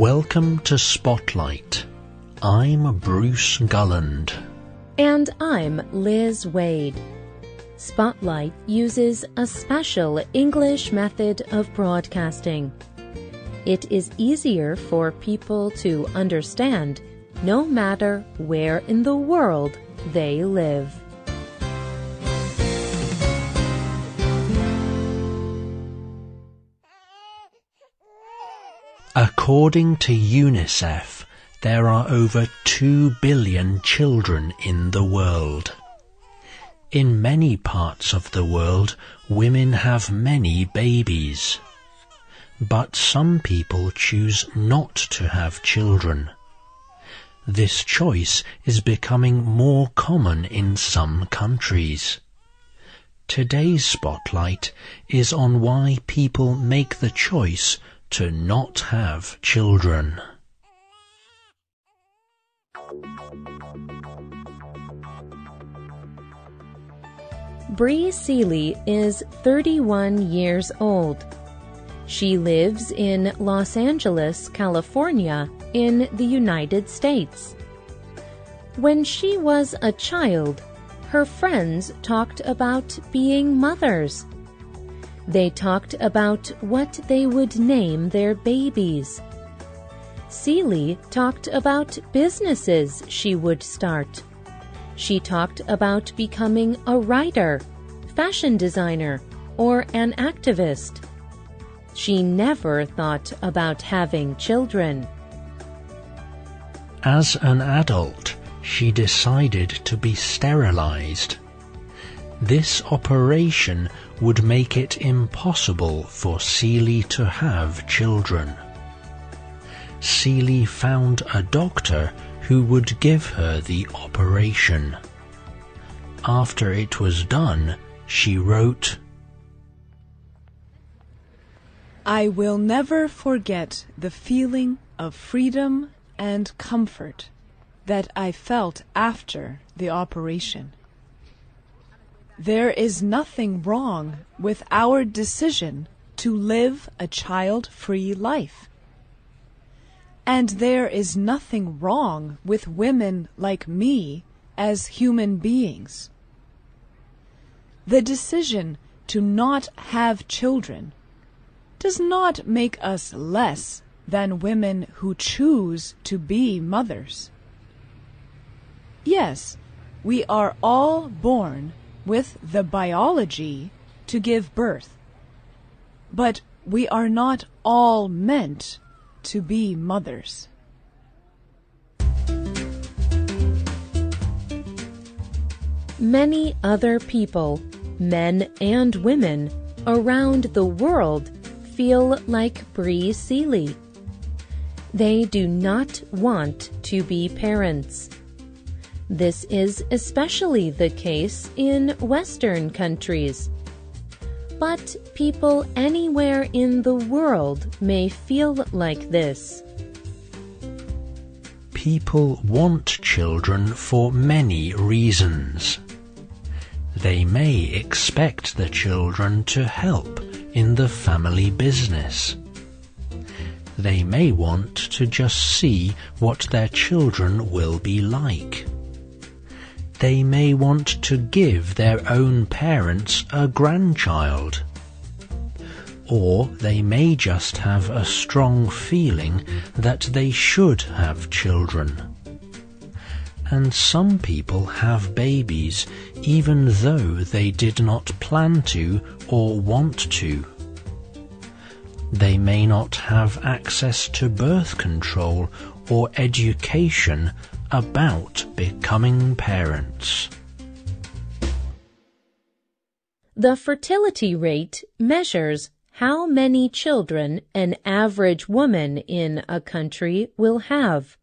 Welcome to Spotlight. I'm Bruce Gulland. And I'm Liz Wade. Spotlight uses a special English method of broadcasting. It is easier for people to understand no matter where in the world they live. According to UNICEF, there are over 2 billion children in the world. In many parts of the world, women have many babies. But some people choose not to have children. This choice is becoming more common in some countries. Today's Spotlight is on why people make the choice to not have children. Bree Seeley is 31 years old. She lives in Los Angeles, California, in the United States. When she was a child, her friends talked about being mothers. They talked about what they would name their babies. Seeley talked about businesses she would start. She talked about becoming a writer, fashion designer, or an activist. She never thought about having children. As an adult, she decided to be sterilized. This operation would make it impossible for Seeley to have children. Seeley found a doctor who would give her the operation. After it was done, she wrote, "I will never forget the feeling of freedom and comfort that I felt after the operation. There is nothing wrong with our decision to live a child-free life. And there is nothing wrong with women like me as human beings. The decision to not have children does not make us less than women who choose to be mothers. Yes, we are all born with the biology to give birth, but we are not all meant to be mothers." Many other people, men and women, around the world feel like Bree Seeley. They do not want to be parents. This is especially the case in Western countries. But people anywhere in the world may feel like this. People want children for many reasons. They may expect the children to help in the family business. They may want to just see what their children will be like. They may want to give their own parents a grandchild. Or they may just have a strong feeling that they should have children. And some people have babies even though they did not plan to or want to. They may not have access to birth control or education about becoming parents. The fertility rate measures how many children an average woman in a country will have.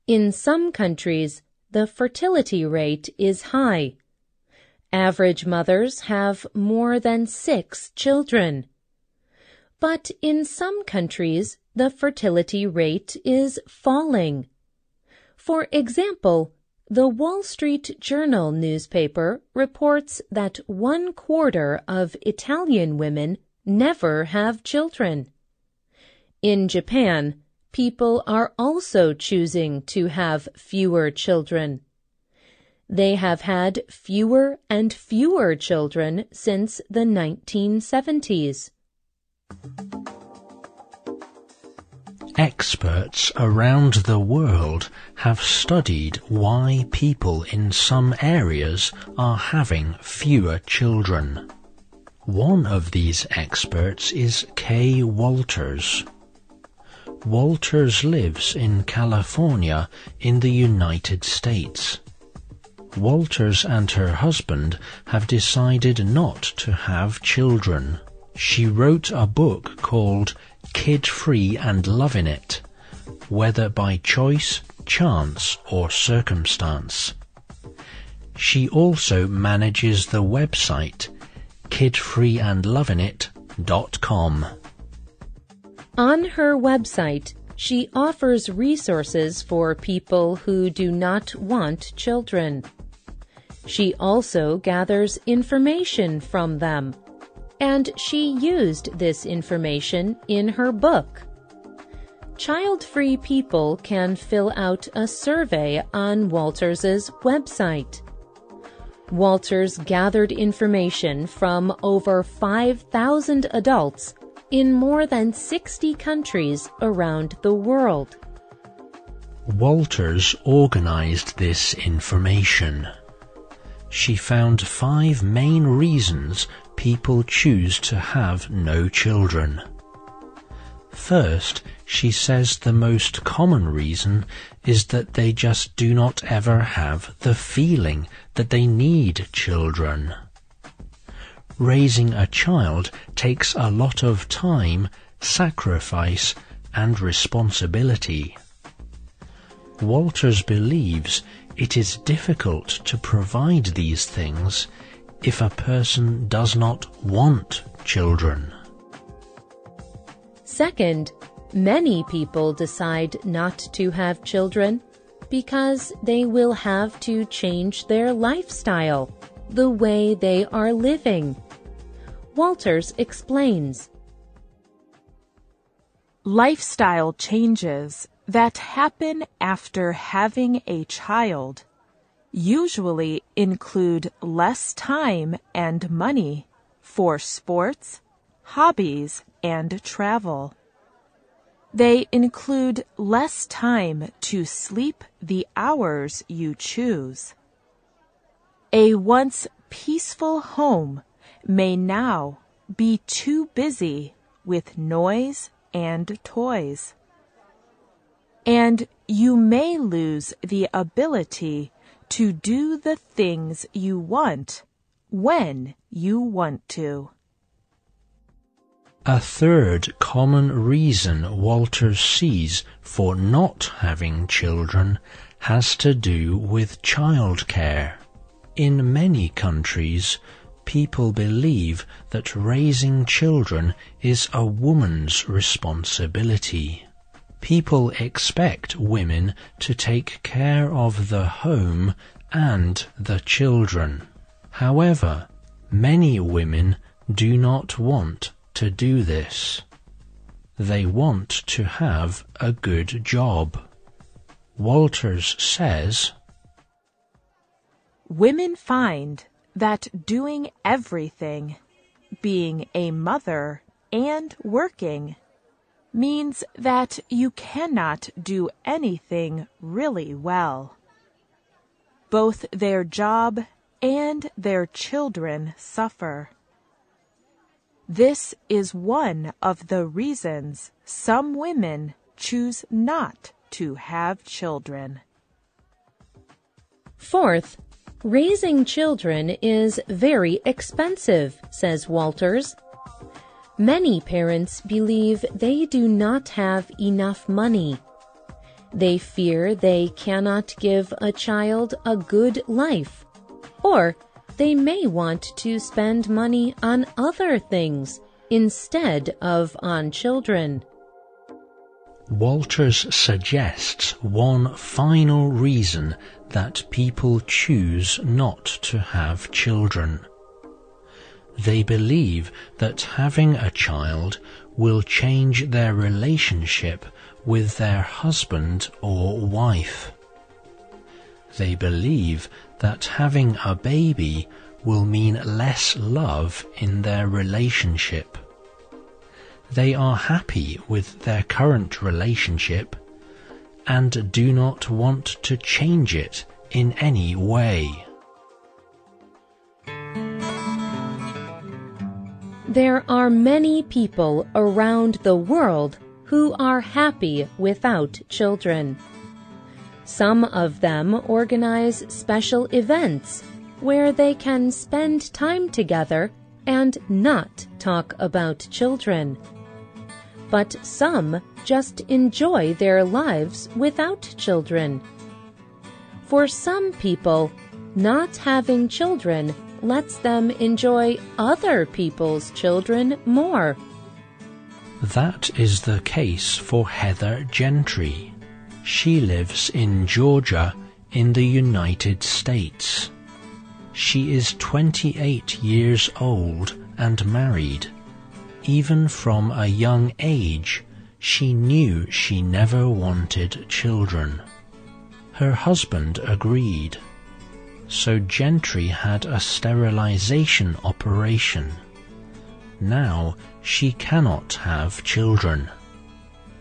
In some countries, the fertility rate is high. Average mothers have more than 6 children. But in some countries, the fertility rate is falling. For example, the Wall Street Journal newspaper reports that 1/4 of Italian women never have children. In Japan, people are also choosing to have fewer children. They have had fewer and fewer children since the 1970s. Experts around the world have studied why people in some areas are having fewer children. One of these experts is Kay Walters. Walters lives in California in the United States. Walters and her husband have decided not to have children. She wrote a book called Kid-Free and Loving It, whether by choice, chance, or circumstance. She also manages the website kidfreeandlovingit.com. On her website, she offers resources for people who do not want children. She also gathers information from them, and she used this information in her book. Child-free people can fill out a survey on Walters's website. Walters gathered information from over 5,000 adults in more than 60 countries around the world. Walters organized this information. She found 5 main reasons people choose to have no children. First, she says the most common reason is that they just do not ever have the feeling that they need children. Raising a child takes a lot of time, sacrifice, and responsibility. Walters believes it is difficult to provide these things if a person does not want children. Second, many people decide not to have children because they will have to change their lifestyle, the way they are living. Walters explains. Lifestyle changes that happen after having a child usually include less time and money for sports, hobbies, and travel. They include less time to sleep the hours you choose. A once peaceful home may now be too busy with noise and toys. And you may lose the ability to do the things you want when you want to. A third common reason Walters sees for not having children has to do with childcare. In many countries, people believe that raising children is a woman's responsibility. People expect women to take care of the home and the children. However, many women do not want to do this. They want to have a good job. Walters says, Women find that doing everything, being a mother and working, means that you cannot do anything really well. Both their job and their children suffer. This is one of the reasons some women choose not to have children. Fourth, raising children is very expensive, says Walters. Many parents believe they do not have enough money. They fear they cannot give a child a good life, or they may want to spend money on other things instead of on children. Walters suggests one final reason that people choose not to have children. They believe that having a child will change their relationship with their husband or wife. They believe that having a baby will mean less love in their relationship. They are happy with their current relationship and do not want to change it in any way. There are many people around the world who are happy without children. Some of them organize special events where they can spend time together and not talk about children. But some just enjoy their lives without children. For some people, not having children lets them enjoy other people's children more. That is the case for Heather Gentry. She lives in Georgia in the United States. She is 28 years old and married. Even from a young age, she knew she never wanted children. Her husband agreed. So Gentry had a sterilization operation. Now she cannot have children.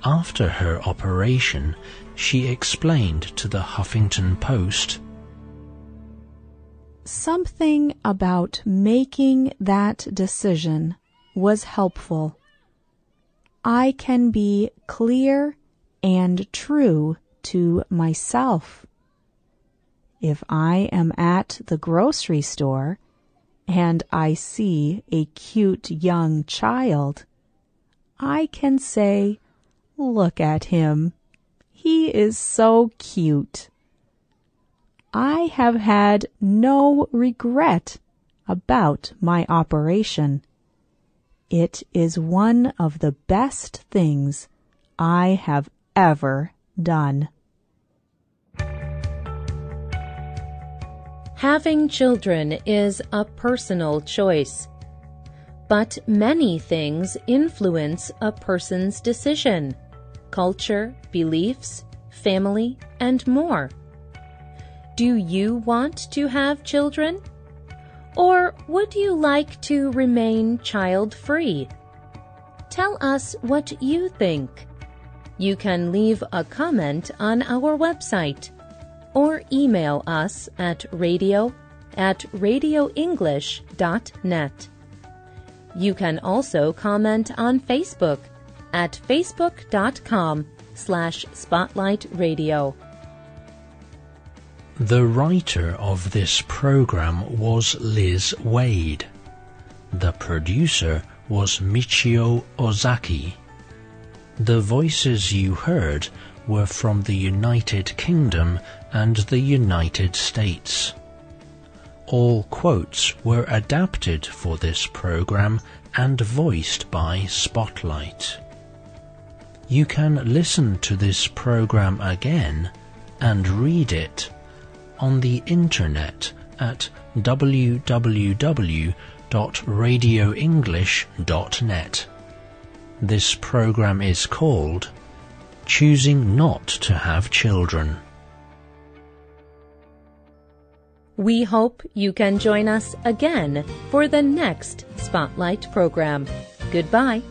After her operation, she explained to the Huffington Post, "Something about making that decision was helpful. I can be clear and true to myself. If I am at the grocery store and I see a cute young child, I can say, 'Look at him. He is so cute.' I have had no regret about my operation. It is one of the best things I have ever done." Having children is a personal choice, but many things influence a person's decision: culture, beliefs, family, and more. Do you want to have children? Or would you like to remain child-free? Tell us what you think. You can leave a comment on our website or email us at radio@radioenglish.net. You can also comment on Facebook at facebook.com/spotlightradio. The writer of this program was Liz Wade. The producer was Michio Ozaki. The voices you heard were from the United Kingdom and the United States. All quotes were adapted for this program and voiced by Spotlight. You can listen to this program again and read it on the internet at www.radioenglish.net. This program is called Choosing Not to Have Children. We hope you can join us again for the next Spotlight program. Goodbye.